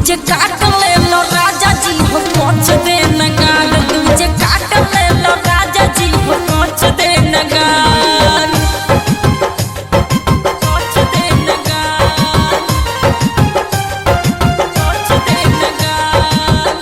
तुझे काट ले लो राजा जी हो पहुँच दे नगाल, तुझे काट ले लो राजा जी हो पहुँच दे नगाल, पहुँच दे नगाल, पहुँच दे नगाल।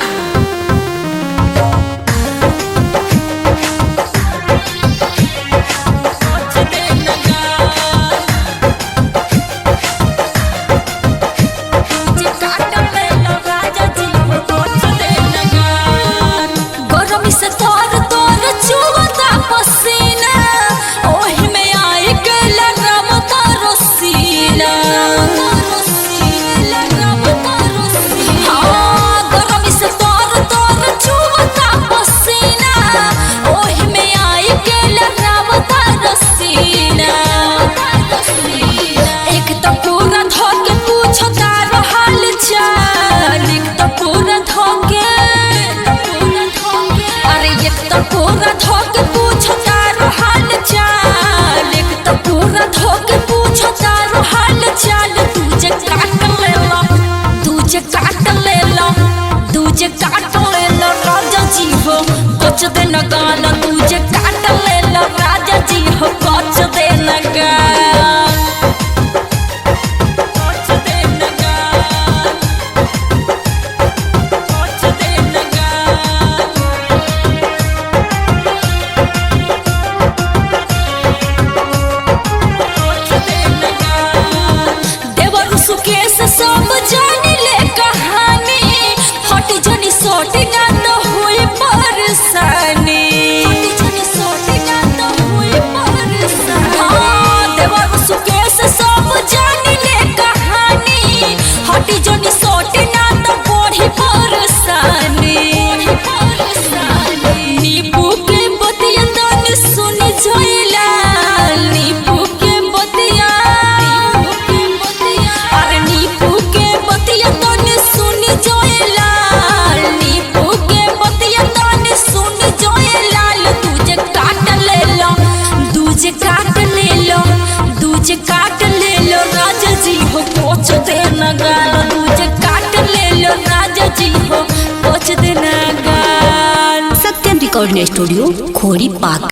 तुझे काट ले लो राजा जी हो कुछ दे नगाल, तुझे काट ले लो राजा जी हो कुछ दे नगाल, कुछ दे नगाल, कुछ दे नगाल। देवर सुकेश सब जान ले कहानी, जनी सोटी ना तो हुई परेशानी, जनी सोटी ना तो हुई परेशानी। देवर सुकेश सब जान ले कहानी, हटी जनी सोटी ना तो बढ़ी परेशानी। नींबू के बतिया तनी सुनी जोइला, नींबू के बतिया, अरे नींबू के बतिया तनी सुनी जोइला, तुझे काट ले लो राजा जी हो पहुँच दे नगाल, तुझे काट ले लो राजा जी हो पहुँच दे नगाल। सत्यम रिकॉर्डिंग स्टूडियो खोरी पाक।